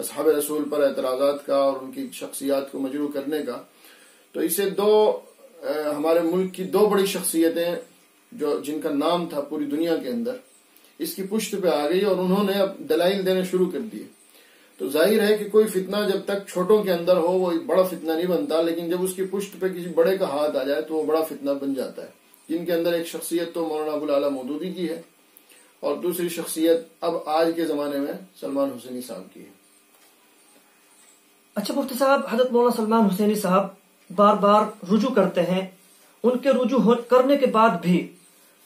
اصحاب رسول پر اعتراضات کا اور ان کی شخصیات کو مجروح کرنے کا، تو اسے ہمارے ملک کی دو بڑی شخصیتیں جن کا نام تھا پوری دنیا کے اندر، اس کی پشت پہ آ گئی اور انہوں نے اب دلائل دینے شروع کر دیے۔ تو ظاہر ہے کہ کوئی فتنہ جب تک چھوٹوں کے اندر ہو وہ بڑا فتنہ نہیں بنتا، لیکن جب اس کی پشت پہ کسی بڑے کا ہاتھ آ جائے تو وہ بڑا فتنہ بن جاتا ہے، جن کے اندر ایک شخصیت تو مولانا ابوالعلا مودودی کی ہے اور دوسری شخصیت اب آج کے زمانے میں سلمان حسینی صاحب کی ہے۔ اچھا مفتی صاحب، حضرت مولانا سلمان حسینی صاحب بار بار رجوع کرتے ہیں، ان کے رجوع کرنے کے بعد بھی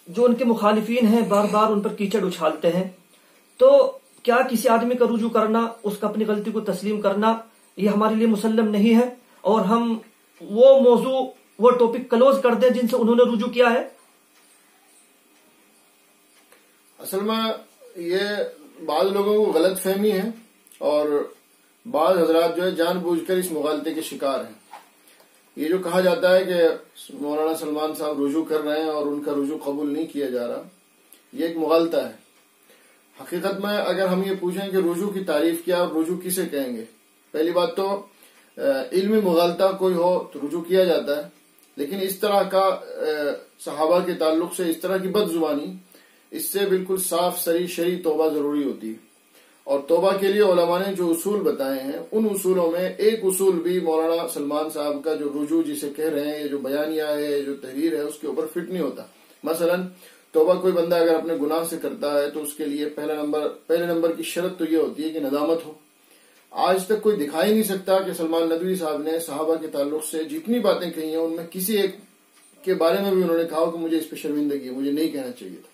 جو ان کے مخالفین ہیں بار بار ان پر کیچڑ اچھالتے ہیں، تو کیا کسی آدمی کا رجوع کرنا، اس کا اپنی غلطی کو تسلیم کرنا، یہ ہمارے لیے مسلم نہیں ہے اور ہم وہ موضوع وہ ٹاپک کلوز کر دیں جن سے انہوں نے رجوع کیا ہے؟ اصل میں یہ بعض لوگوں کو غلط فہمی ہے اور بعض حضرات جو ہے جان بوجھ کر اس مغالطے کے شکار ہیں۔ یہ جو کہا جاتا ہے کہ مولانا سلمان صاحب رجوع کر رہے ہیں اور ان کا رجوع قبول نہیں کیا جا رہا، یہ ایک مغالطہ ہے۔ حقیقت میں اگر ہم یہ پوچھیں کہ رجوع کی تعریف کیا اور رجوع کسے کہیں گے، پہلی بات تو علمی مغالطہ کوئی ہو تو رجوع کیا جاتا ہے، لیکن اس طرح کا صحابہ کے تعلق سے اس طرح کی بد زبانی، اس سے بالکل صاف شرعی توبہ ضروری ہوتی ہے۔ اور توبہ کے لیے علماء نے جو اصول بتائے ہیں، ان اصولوں میں ایک اصول بھی مولانا سلمان صاحب کا جو رجوع جسے کہہ رہے ہیں، یہ جو بیانیہ ہے، جو تحریر ہے، اس کے اوپر فٹ نہیں ہوتا۔ مثلا توبہ کوئی بندہ اگر اپنے گناہ سے کرتا ہے تو اس کے لیے پہلے نمبر کی شرط تو یہ ہوتی ہے کہ ندامت ہو۔ آج تک کوئی دکھا ہی نہیں سکتا کہ سلمان ندوی صاحب نے صحابہ کے تعلق سے جتنی باتیں کہی ہیں ان میں کسی ایک کے بارے میں بھی انہوں نے کہا کہ مجھے اس پہ شرمندگی ہے، مجھے نہیں کہنا چاہیے تھا۔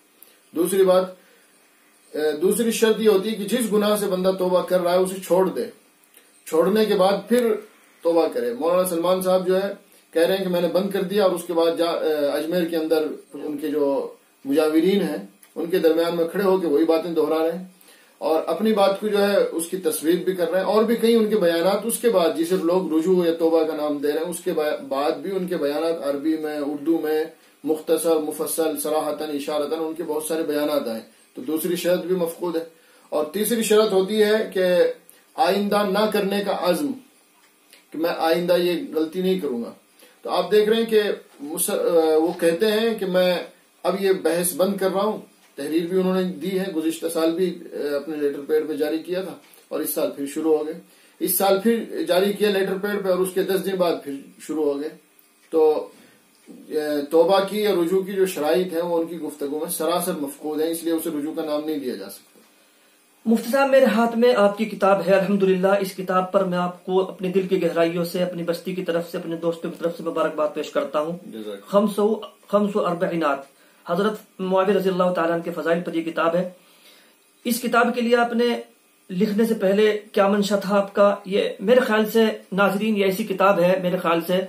دوسری شرط یہ ہوتی ہے کہ جس گناہ سے بندہ توبہ کر رہا ہے اسے چھوڑ دے، چھوڑنے کے بعد پھر توبہ کرے۔ مولانا سلمان صاحب جو ہے کہہ رہے ہیں کہ میں نے بند کر دیا اور اس کے بعد اجمیر کے اندر ان کے جو مجاورین ہیں ان کے درمیان میں کھڑے ہو کے وہی باتیں دہرا رہے ہیں اور اپنی بات کو جو ہے اس کی تصویر بھی کر رہے ہیں، اور بھی کئی ان کے بیانات اس کے بعد جسے لوگ رجوع یا توبہ کا نام دے رہے ہیں، اس کے بعد بھی ان کے بیانات عربی میں، اردو میں مختصر، مفصل، صراحتاً، اشارتاً ان کے بہت سارے بیانات آئے۔ تو دوسری شرط بھی مفقود ہے۔ اور تیسری شرط ہوتی ہے کہ آئندہ نہ کرنے کا عزم، کہ میں آئندہ یہ غلطی نہیں کروں گا۔ تو آپ دیکھ رہے ہیں کہ وہ کہتے ہیں کہ میں اب یہ بحث بند کر رہا ہوں، تحریر بھی انہوں نے دی ہے، گزشتہ سال بھی اپنے لیٹر پیڈ پہ جاری کیا تھا اور اس سال پھر شروع ہو گئے، اس سال پھر جاری کیا لیٹر پیڈ پہ اور اس کے 10 دن بعد پھر شروع ہو گئے۔ تو توبہ کی یا رجوع کی جو شرائط ہیں وہ ان کی گفتگو میں سراسر مفقود ہیں، اس لیے اسے رجوع کا نام نہیں دیا جا سکتا۔ مفتی صاحب، میرے ہاتھ میں آپ کی کتاب ہے الحمدللہ، اس کتاب پر میں آپ کو اپنے دل کی گہرائیوں سے، اپنی بستی کی طرف سے، اپنے دوستوں کی طرف سے مبارکباد پیش کرتا ہوں۔ خمس و اربعینات، حضرت معاویہ رضی اللہ تعالیٰ عنہ کے فضائل پر یہ کتاب ہے۔ اس کتاب کے لیے آپ نے لکھنے سے پہلے کیا منشا تھا آپ کا؟ یہ میرے خیال سے ناظرین یہ ایسی کتاب ہے، میرے خیال سے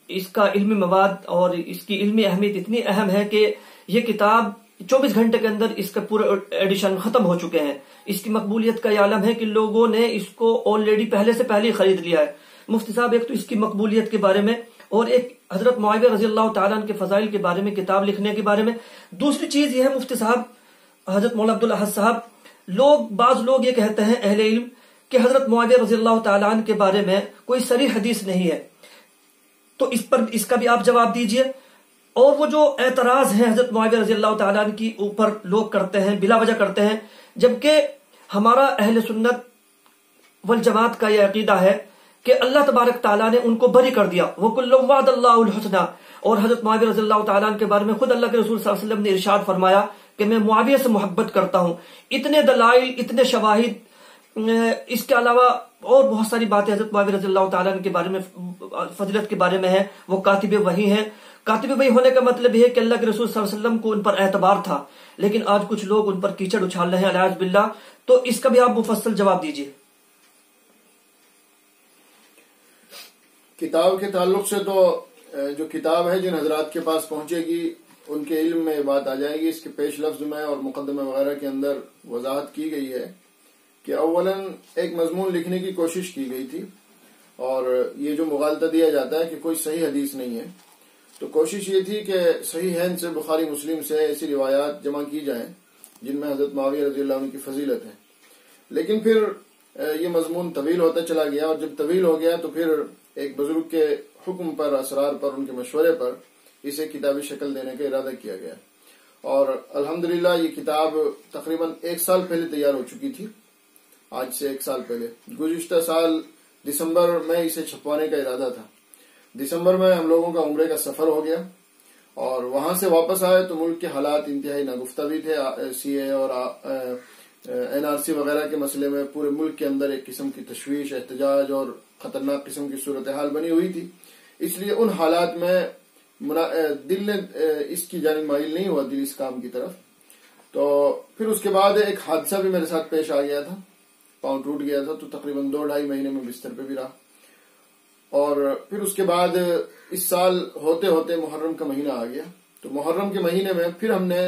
اس کا علمی مواد اور اس کی علمی اہمیت اتنی اہم ہے کہ یہ کتاب 24 گھنٹے کے اندر اس کا پورے ایڈیشن ختم ہو چکے ہیں۔ اس کی مقبولیت کا یہ عالم ہے کہ لوگوں نے اس کو آلریڈی پہلے سے پہلے خرید لیا ہے۔ مفتی صاحب، ایک تو اس کی مقبولیت کے بارے میں اور ایک حضرت معاویہ رضی اللہ تعالیٰ عنہ کے فضائل کے بارے میں، کتاب لکھنے کے بارے میں۔ دوسری چیز یہ ہے مفتی صاحب، حضرت مولانا عبدالاحد صاحب، بعض لوگ یہ کہتے ہیں اہل علم کہ حضرت معاویہ رضی اللہ تعالیٰ عنہ کے بارے میں کوئی صریح حدیث نہیں ہے، تو اس کا بھی آپ جواب دیجئے۔ اور وہ جو اعتراض ہیں حضرت معاویہ رضی اللہ تعالیٰ عنہ کی اوپر لوگ کرتے ہیں، بلا وجہ کرتے ہیں، جبکہ ہمارا اہل سنت والجماعت کا یہ عقیدہ ہے کہ اللہ تبارک تعالیٰ نے ان کو بری کر دیا، وَكُلٌّ وَعَدَ اللَّهُ الْحُسْنَى۔ اور حضرت معاویہ رضی اللہ تعالیٰ عنہ کے بارے میں خود اللہ کے رسول صلی اللہ علیہ وسلم نے ارشاد فرمایا کہ میں معاویہ سے محبت کرتا ہوں۔ اتنے دلائل، اتنے شواہد، اس کے علاوہ اور بہت ساری باتیں حضرت معاویہ رضی اللہ تعالیٰ عنہ کے بارے میں، فضیلت کے بارے میں ہے۔ وہ کاتب وحی ہیں۔ کاتب وحی ہونے کا مطلب یہ ہے کہ اللہ کے رسول صلی اللہ علیہ وسلم کو ان پر اعتبار تھا، لیکن آج کچھ لوگ ان پر کیچڑ اچھال رہے ہیں الیاذ باللہ۔ تو اس کا بھی آپ مفصل جواب دیجیے۔ کتاب کے تعلق سے تو جو کتاب ہے جن حضرات کے پاس پہنچے گی ان کے علم میں یہ بات آ جائے گی۔ اس کے پیش لفظ میں اور مقدمہ وغیرہ کے اندر وضاحت کی گئی ہے کہ اولاً ایک مضمون لکھنے کی کوشش کی گئی تھی، اور یہ جو مغالطہ دیا جاتا ہے کہ کوئی صحیح حدیث نہیں ہے، تو کوشش یہ تھی کہ صحیحین سے، بخاری مسلم سے ایسی روایات جمع کی جائیں جن میں حضرت معاویہ رضی اللہ عنہ کی فضیلت ہے۔ لیکن پھر یہ مضمون طویل ہوتا چلا گیا، اور جب طویل ہو گیا تو پھر ایک بزرگ کے حکم پر، اسرار پر، ان کے مشورے پر اسے کتابی شکل دینے کا ارادہ کیا گیا، اور الحمدللہ یہ کتاب تقریباً 1 سال پہلے تیار ہو چکی تھی، آج سے 1 سال پہلے۔ گزشتہ سال دسمبر میں اسے چھپوانے کا ارادہ تھا۔ دسمبر میں ہم لوگوں کا عمرے کا سفر ہو گیا، اور وہاں سے واپس آئے تو ملک کے حالات انتہائی ناگفتہ بھی تھے۔ سی اے اور NRC وغیرہ کے مسئلے میں پورے ملک کے اندر ایک قسم کی تشویش، احتجاج اور خطرناک قسم کی صورتحال بنی ہوئی تھی۔ اس لیے ان حالات میں دل نے اس کی جانب مائل نہیں ہوا، دل اس کام کی طرف۔ تو پھر اس کے بعد ایک حادثہ بھی میرے ساتھ پیش آ گیا تھا، پاؤں ٹوٹ گیا تھا، تو تقریباً 2-2.5 مہینے میں بستر پہ بھی رہا۔ اور پھر اس کے بعد اس سال ہوتے ہوتے محرم کا مہینہ آ گیا، تو محرم کے مہینے میں پھر ہم نے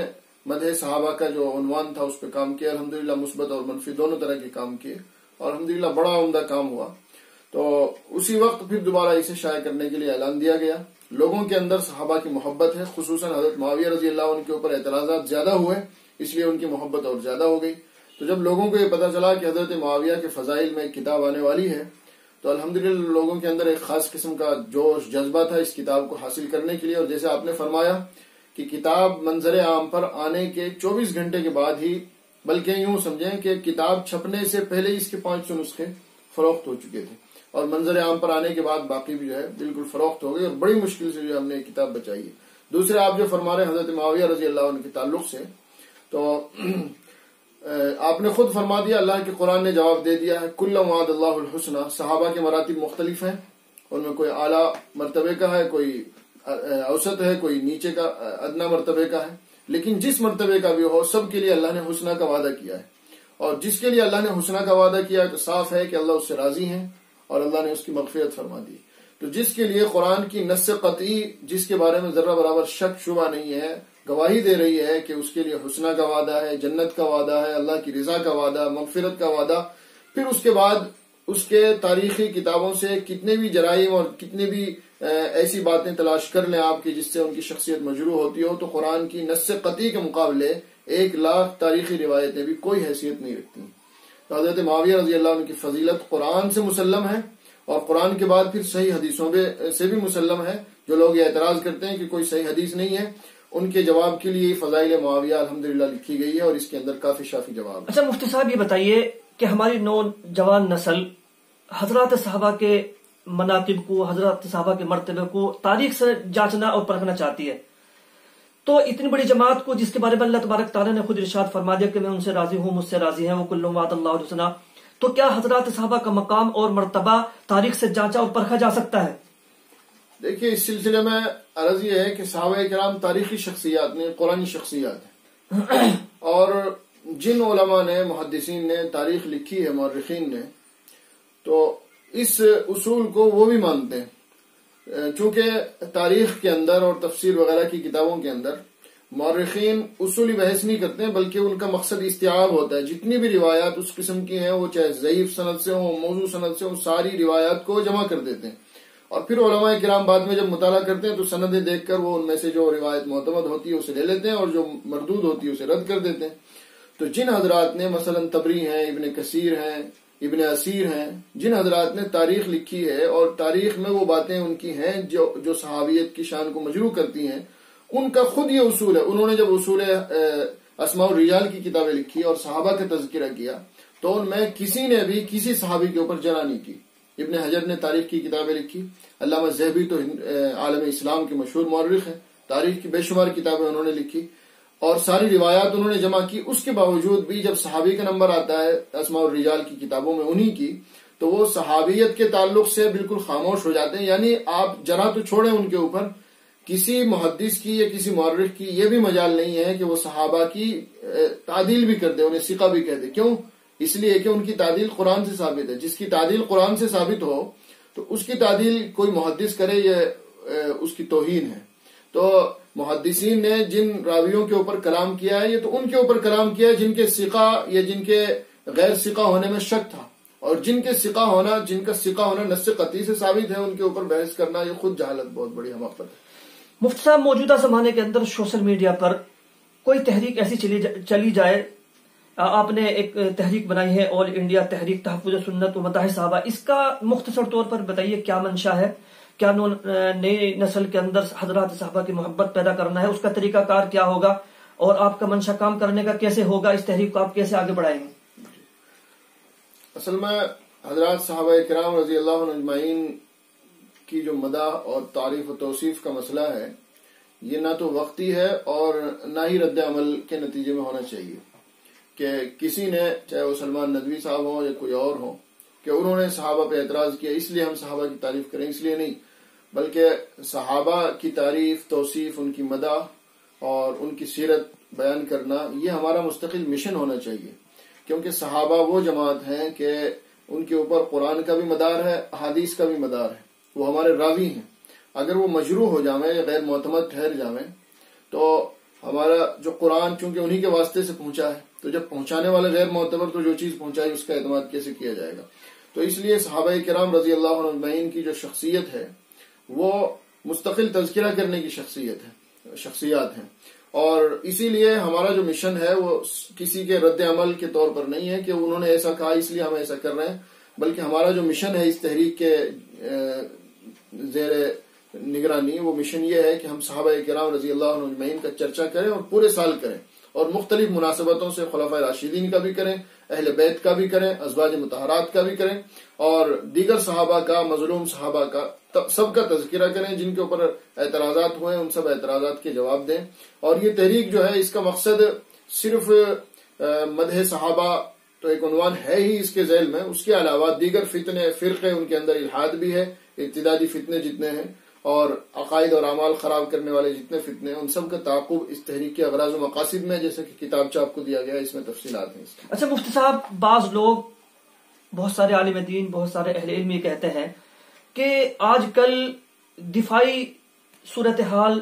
مدح صحابہ کا جو عنوان تھا اس پہ کام کیا، الحمدللہ مثبت اور منفی دونوں طرح کے کام کیے، اور الحمدللہ بڑا عمدہ کام ہوا۔ تو اسی وقت پھر دوبارہ اسے شائع کرنے کے لیے اعلان دیا گیا۔ لوگوں کے اندر صحابہ کی محبت ہے، خصوصاً حضرت معاویہ رضی اللہ عنہ کے اوپر اعتراضات زیادہ ہوئے، اس لیے ان کی محبت اور زیادہ ہو گئی۔ تو جب لوگوں کو یہ پتا چلا کہ حضرت معاویہ کے فضائل میں ایک کتاب آنے والی ہے، تو الحمدللہ لوگوں کے اندر ایک خاص قسم کا جوش جذبہ تھا اس کتاب کو حاصل کرنے کے لیے۔ اور جیسے آپ نے فرمایا کہ کتاب منظر عام پر آنے کے 24 گھنٹے کے بعد ہی، بلکہ یوں سمجھیں کہ کتاب چھپنے سے پہلے اس کے 500 نسخے فروخت ہو چکے تھے، اور منظر عام پر آنے کے بعد باقی بھی جو ہے بالکل فروخت ہو گئی، اور بڑی مشکل سے جو ہم نے یہ کتاب بچائی ہے۔ دوسرے آپ جو فرما رہے ہیں حضرت معاویہ رضی اللہ عنہ کے تعلق سے، تو آپ نے خود فرما دیا، اللہ کے قرآن نے جواب دے دیا ہے، کل وعد اللہ الحسنہ۔ صحابہ کے مراتب مختلف ہیں، ان میں کوئی اعلیٰ مرتبے کا ہے، کوئی اوسط ہے، کوئی نیچے کا ادنا مرتبے کا ہے، لیکن جس مرتبے کا بھی ہو سب کے لیے اللہ نے حسنہ کا وعدہ کیا ہے، اور جس کے لیے اللہ نے حسنہ کا وعدہ کیا ہے تو صاف ہے کہ اللہ اس سے راضی ہیں، اور اللہ نے اس کی مغفرت فرما دی۔ تو جس کے لیے قرآن کی نص قطعی، جس کے بارے میں ذرہ برابر شک شبہ نہیں ہے، گواہی دے رہی ہے کہ اس کے لیے حسنہ کا وعدہ ہے، جنت کا وعدہ ہے، اللہ کی رضا کا وعدہ، مغفرت کا وعدہ، پھر اس کے بعد اس کے تاریخی کتابوں سے کتنے بھی جرائم اور کتنی بھی ایسی باتیں تلاش کر لیں آپ کی جس سے ان کی شخصیت مجروح ہوتی ہو، تو قرآن کی نص قطعی کے مقابلے 1,00,000 تاریخی روایتیں بھی کوئی حیثیت نہیں رکھتی۔ تو حضرت معاویہ رضی اللہ عنہ کی فضیلت قرآن سے مسلم ہے، اور قرآن کے بعد پھر صحیح حدیثوں سے بھی مسلم ہے۔ جو لوگ یہ اعتراض کرتے ہیں کہ کوئی صحیح حدیث نہیں ہے، ان کے جواب کے لیے فضائل معاویہ الحمدللہ لکھی گئی ہے، اور اس کے اندر کافی شافی جواب ہے۔ اچھا مفتی صاحب یہ بتائیے کہ ہماری نوجوان نسل حضرات صحابہ کے مناقب کو، حضرات صحابہ کے مرتبے کو تاریخ سے جانچنا اور پرکھنا چاہتی ہے، تو اتنی بڑی جماعت کو جس کے بارے میں اللہ تبارک تعالیٰ نے خود ارشاد فرما دیا کہ میں ان سے راضی ہوں، مجھ سے راضی ہیں، وہ کل وعد اللہ الحسنہ، تو کیا حضرات صحابہ کا مقام اور مرتبہ تاریخ سے جانچا اور پرکھا جا سکتا ہے؟ دیکھیے اس سلسلے میں عرض یہ ہے کہ صحابہ کرام تاریخی شخصیات نے، قرآنی شخصیات ہیں، اور جن علماء نے، محدثین نے تاریخ لکھی ہے، مورخین نے، تو اس اصول کو وہ بھی مانتے ہیں۔ چونکہ تاریخ کے اندر اور تفسیر وغیرہ کی کتابوں کے اندر مورخین اصولی بحث نہیں کرتے ہیں، بلکہ ان کا مقصد استیعاب ہوتا ہے۔ جتنی بھی روایات اس قسم کی ہیں، وہ چاہے ضعیف سند سے ہوں، موضوع سند سے ہوں، ساری روایات کو جمع کر دیتے ہیں، اور پھر علماء کرام بعد میں جب مطالعہ کرتے ہیں تو سندیں دیکھ کر وہ ان میں سے جو روایت معتمد ہوتی ہے اسے لے لیتے ہیں، اور جو مردود ہوتی ہے اسے رد کر دیتے ہیں۔ تو جن حضرات نے مثلا طبری ہیں، ابن کثیر ہیں، ابن اسیر ہیں، جن حضرات نے تاریخ لکھی ہے اور تاریخ میں وہ باتیں ان کی ہیں جو صحابیت کی شان کو مجروح کرتی ہیں، ان کا خود یہ اصول ہے۔ انہوں نے جب اصول اسماء الرجال کی کتابیں لکھی اور صحابہ کا تذکرہ کیا تو ان میں کسی نے بھی کسی صحابی کے اوپر جرح نہیں کی۔ ابن حجر نے تاریخ کی کتابیں لکھی، علامہ ذہبی تو عالم اسلام کے مشہور مورخ ہیں، تاریخ کی بے شمار کتابیں انہوں نے لکھی اور ساری روایات انہوں نے جمع کی۔ اس کے باوجود بھی جب صحابی کا نمبر آتا ہے اسماء الرجال کی کتابوں میں انہی کی، تو وہ صحابیت کے تعلق سے بالکل خاموش ہو جاتے ہیں۔ یعنی آپ جرح تو چھوڑیں ان کے اوپر، کسی محدث کی یا کسی مورخ کی یہ بھی مجال نہیں ہے کہ وہ صحابہ کی تعدیل بھی کر دے، انہیں ثقہ بھی کہہ دے۔ کیوں؟ اس لیے کہ ان کی تعدیل قرآن سے ثابت ہے۔ جس کی تعدیل قرآن سے ثابت ہو تو اس کی تعدیل کوئی محدث کرے یہ اس کی توہین ہے۔ تو محدثین نے جن راویوں کے اوپر کلام کیا ہے یہ تو ان کے اوپر کلام کیا ہے جن کے ثقہ یا جن کے غیر ثقہ ہونے میں شک تھا، اور جن کا ثقہ ہونا نص قطعی سے ثابت ہے ان کے اوپر بحث کرنا یہ خود جہالت بہت بڑی حماقت ہے۔ مفتی صاحب موجودہ زمانے کے اندر سوشل میڈیا پر کوئی تحریک ایسی چلی جائے آپ نے ایک تحریک بنائی ہے آل انڈیا تحریک تحفظ سنت و مداح صحابہ، اس کا مختصر طور پر بتائیے کیا منشا ہے، کیا نئی نسل کے اندر حضرات صحابہ کی محبت پیدا کرنا ہے، اس کا طریقہ کار کیا ہوگا اور آپ کا منشا کام کرنے کا کیسے ہوگا، اس تحریک کو آپ کیسے آگے بڑھائیں گے؟ اصل میں حضرات صحابہ کرام رضی اللہ عنہ اجمعین کی جو مداح اور تعریف و توصیف کا مسئلہ ہے، یہ نہ تو وقتی ہے اور نہ ہی رد عمل کے نتیجے میں ہونا چاہیے کہ کسی نے، چاہے وہ سلمان ندوی صاحب ہوں یا کوئی اور ہوں، کہ انہوں نے صحابہ پہ اعتراض کیا اس لیے ہم صحابہ کی تعریف کریں، اس لیے نہیں، بلکہ صحابہ کی تعریف، توصیف، ان کی مداح اور ان کی سیرت بیان کرنا یہ ہمارا مستقل مشن ہونا چاہیے، کیونکہ صحابہ وہ جماعت ہیں کہ ان کے اوپر قرآن کا بھی مدار ہے، احادیث کا بھی مدار ہے، وہ ہمارے راوی ہیں۔ اگر وہ مجروح ہو جائیں یا غیر معتمد ٹھہر جائیں تو ہمارا جو قرآن چونکہ انہی کے واسطے سے پہنچا ہے، تو جب پہنچانے والے غیر معتبر تو جو چیز پہنچائی اس کا اعتماد کیسے کیا جائے گا؟ تو اس لیے صحابہ کرام رضی اللہ عنہ اجمعین کی جو شخصیت ہے وہ مستقل تذکرہ کرنے کی شخصیات ہیں، اور اسی لیے ہمارا جو مشن ہے وہ کسی کے رد عمل کے طور پر نہیں ہے کہ انہوں نے ایسا کہا اس لیے ہم ایسا کر رہے ہیں، بلکہ ہمارا جو مشن ہے اس تحریک کے زیر نگرانی، وہ مشن یہ ہے کہ ہم صحابہ کرام رضی اللہ عنہ اجمعین کا چرچا کریں اور پورے سال کریں، اور مختلف مناسبتوں سے خلفائے راشدین کا بھی کریں، اہل بیت کا بھی کریں، ازواج مطہرات کا بھی کریں، اور دیگر صحابہ کا، مظلوم صحابہ کا، سب کا تذکرہ کریں، جن کے اوپر اعتراضات ہوئے ان سب اعتراضات کے جواب دیں۔ اور یہ تحریک جو ہے اس کا مقصد صرف مدح صحابہ تو ایک عنوان ہے ہی اس کے ذیل میں، اس کے علاوہ دیگر فتنے، فرقے، ان کے اندر الحاد بھی ہے، ارتدادی فتنے جتنے ہیں اور عقائد اور اعمال خراب کرنے والے جتنے فتنے ہیں، ان سب کا تعاقب اس تحریک کے اغراض و مقاصد میں، جیسے کہ کتابچہ آپ کو دیا گیا اس میں تفصیلات ہیں اس کی۔ اچھا مفتی صاحب، بعض لوگ، بہت سارے عالم دین، بہت سارے اہل علم یہ کہتے ہیں کہ آج کل دفاعی صورتحال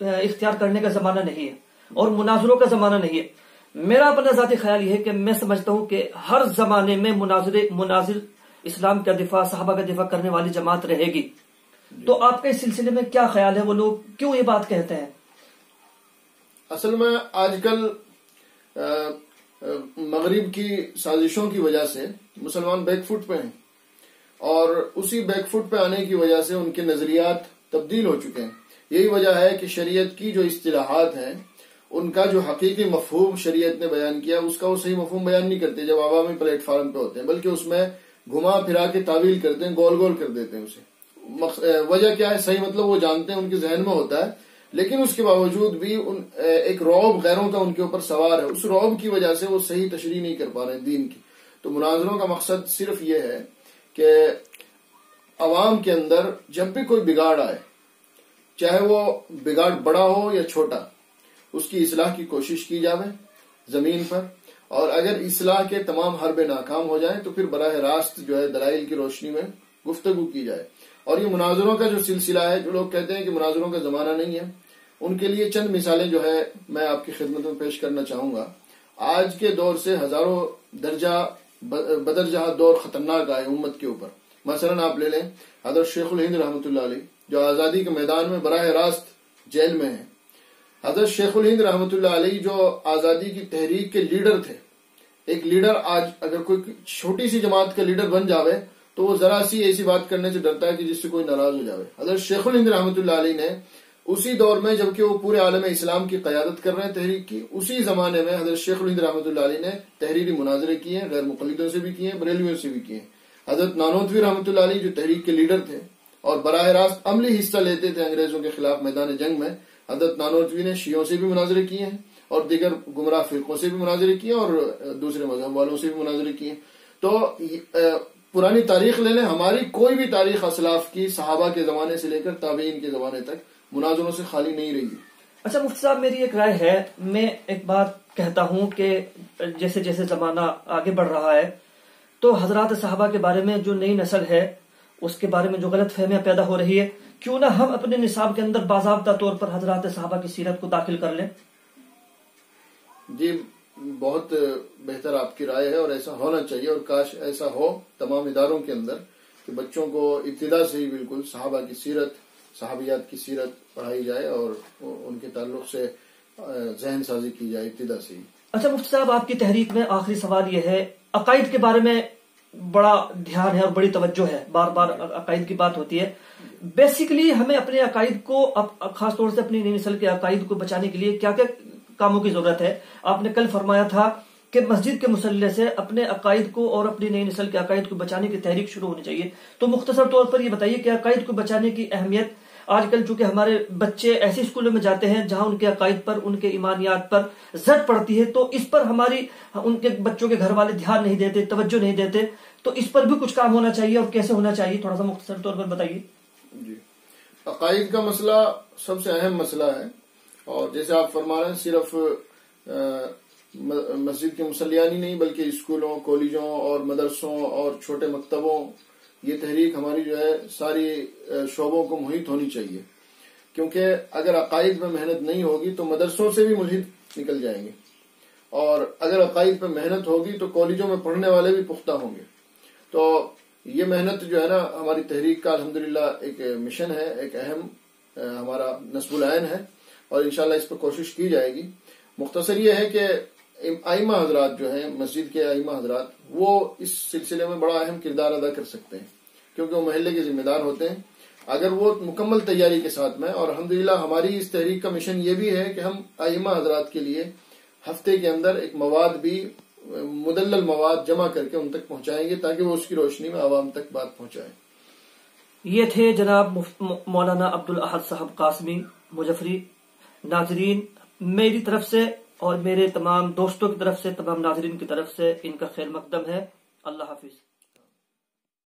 اختیار کرنے کا زمانہ نہیں ہے اور مناظروں کا زمانہ نہیں ہے۔ میرا اپنا ذاتی خیال یہ ہے کہ میں سمجھتا ہوں کہ ہر زمانے میں مناظر اسلام کا دفاع، صحابہ کا دفاع کرنے والی جماعت رہے گی۔ تو آپ کے اس سلسلے میں کیا خیال ہے، وہ لوگ کیوں یہ بات کہتے ہیں؟ اصل میں آج کل مغرب کی سازشوں کی وجہ سے مسلمان بیک فٹ پہ ہیں، اور اسی بیک فٹ پہ آنے کی وجہ سے ان کے نظریات تبدیل ہو چکے ہیں۔ یہی وجہ ہے کہ شریعت کی جو اصطلاحات ہیں ان کا جو حقیقی مفہوم شریعت نے بیان کیا اس کا وہ صحیح مفہوم بیان نہیں کرتے جب عوامی پلیٹ فارم پہ ہوتے ہیں، بلکہ اس میں گھما پھرا کے تعویل کرتے ہیں، گول گول کر دیتے ہیں اسے۔ وجہ کیا ہے؟ صحیح مطلب وہ جانتے ہیں، ان کے ذہن میں ہوتا ہے، لیکن اس کے باوجود بھی ایک رعب غیروں کا ان کے اوپر سوار ہے، اس رعب کی وجہ سے وہ صحیح تشریح نہیں کر پا رہے دین کی۔ تو مناظروں کا مقصد صرف یہ ہے کہ عوام کے اندر جب بھی کوئی بگاڑ آئے، چاہے وہ بگاڑ بڑا ہو یا چھوٹا، اس کی اصلاح کی کوشش کی جاوے زمین پر، اور اگر اصلاح کے تمام حربے ناکام ہو جائیں تو پھر براہ راست جو ہے دلائل کی روشنی میں گفتگو کی جائے۔ اور یہ مناظروں کا جو سلسلہ ہے، جو لوگ کہتے ہیں کہ مناظروں کا زمانہ نہیں ہے، ان کے لیے چند مثالیں جو ہے میں آپ کی خدمت میں پیش کرنا چاہوں گا۔ آج کے دور سے ہزاروں درجہ بدرجہ دور خطرناک آئے امت کے اوپر۔ مثلا آپ لے لیں حضرت شیخ الہند رحمۃ اللہ علیہ، جو آزادی کے میدان میں براہ راست جیل میں ہیں۔ حضرت شیخ الہند رحمۃ اللہ علیہ جو آزادی کی تحریک کے لیڈر تھے، ایک لیڈر آج اگر کوئی چھوٹی سی جماعت کا لیڈر بن جاوے تو وہ ذرا سی ایسی بات کرنے سے ڈرتا ہے کہ جس سے کوئی ناراض ہو جاوے۔ حضرت شیخ الہند رحمۃ اللہ علیہ نے اسی دور میں، جبکہ وہ پورے عالم اسلام کی قیادت کر رہے ہیں تحریک کی، اسی زمانے میں حضرت شیخ الہند رحمۃ اللہ علیہ نے تحریری مناظرے کیے ہیں، غیر مقلدوں سے بھی کیے ہیں، بریلویوں سے بھی کیے ہیں۔ حضرت نانوتوی رحمۃ اللہ علیہ جو تحریک کے لیڈر تھے اور براہ راست عملی حصہ لیتے تھے انگریزوں کے خلاف میدان جنگ میں، حضرت نانوتوی نے شیعوں سے بھی مناظرے کیے ہیں اور دیگر گمراہ فرقوں سے بھی مناظرے کیے اور دوسرے مذہب والوں سے بھی مناظرے کیے ہیں۔ تو پرانی تاریخ لے لیں، ہماری کوئی بھی تاریخ اسلاف کی، صحابہ کے زمانے سے لے کر تابعین کے زمانے تک مناظروں سے خالی نہیں رہی ہے۔ اچھا مفتی صاحب، میری ایک رائے ہے، میں ایک بات کہتا ہوں کہ جیسے جیسے زمانہ آگے بڑھ رہا ہے تو حضرات صحابہ کے بارے میں جو نئی نسل ہے اس کے بارے میں جو غلط فہمیاں پیدا ہو رہی ہے، کیوں نہ ہم اپنے نصاب کے اندر باضابطہ طور پر حضرات صحابہ کی سیرت کو داخل کر لیں؟ جی بہت بہتر آپ کی رائے ہے، اور ایسا ہونا چاہیے، اور کاش ایسا ہو تمام اداروں کے اندر کہ بچوں کو ابتدا سے ہی بالکل صحابہ کی سیرت، صحابیات کی سیرت پڑھائی جائے اور ان کے تعلق سے ذہن سازی کی جائے ابتدا سے ہی۔ اچھا مفتی صاحب، آپ کی تحریک میں آخری سوال یہ ہے، عقائد کے بارے میں بڑا دھیان ہے اور بڑی توجہ ہے، بار بار عقائد کی بات ہوتی ہے. بیسیکلی ہمیں اپنے عقائد کو، خاص طور سے اپنی نئی نسل کے عقائد کو بچانے کے لیے کیا کیا کاموں کی ضرورت ہے؟ آپ نے کل فرمایا تھا کہ مسجد کے مسلح سے اپنے عقائد کو اور اپنی نئی نسل کے عقائد کو بچانے کی تحریک شروع ہونی چاہیے. تو مختصر طور پر یہ بتائیے کہ عقائد کو بچانے کی اہمیت، آج کل چونکہ ہمارے بچے ایسے اسکولوں میں جاتے ہیں جہاں ان کے عقائد پر، ان کے ایمانیات پر زد پڑتی ہے، تو اس پر ان کے بچوں کے گھر والے دھیان نہیں دیتے، توجہ نہیں دیتے، تو اس پر بھی کچھ کام ہونا چاہیے، اور کیسے ہونا چاہیے تھوڑا سا مختصر طور پر بتائیے. جی، عقائد کا مسئلہ سب سے اہم مسئلہ ہے، اور جیسے آپ فرما رہے ہیں صرف مسجد کے مصلیان ہی نہیں بلکہ اسکولوں، کالجوں اور مدرسوں اور چھوٹے مکتبوں، یہ تحریک ہماری جو ہے ساری شعبوں کو محیط ہونی چاہیے، کیونکہ اگر عقائد پہ محنت نہیں ہوگی تو مدرسوں سے بھی ملحد نکل جائیں گے، اور اگر عقائد پہ محنت ہوگی تو کالجوں میں پڑھنے والے بھی پختہ ہوں گے. تو یہ محنت جو ہے نا ہماری تحریک کا الحمدللہ ایک مشن ہے، ایک اہم ہمارا نصب العین ہے، اور انشاءاللہ اس پہ کوشش کی جائے گی. مختصر یہ ہے کہ ائمہ حضرات جو ہیں، مسجد کے ائمہ حضرات، وہ اس سلسلے میں بڑا اہم کردار ادا کر سکتے ہیں، کیونکہ وہ محلے کے ذمہ دار ہوتے ہیں. اگر وہ مکمل تیاری کے ساتھ میں، اور الحمدللہ ہماری اس تحریک کا مشن یہ بھی ہے کہ ہم ائمہ حضرات کے لیے ہفتے کے اندر ایک مواد بھی، مدلل مواد جمع کر کے ان تک پہنچائیں گے، تاکہ وہ اس کی روشنی میں عوام تک بات پہنچائیں. یہ تھے جناب مولانا عبدالاحد صاحب قاسمی مجفری. ناظرین، میری طرف سے اور میرے تمام دوستوں کی طرف سے، تمام ناظرین کی طرف سے ان کا خیر مقدم ہے. اللہ حافظ.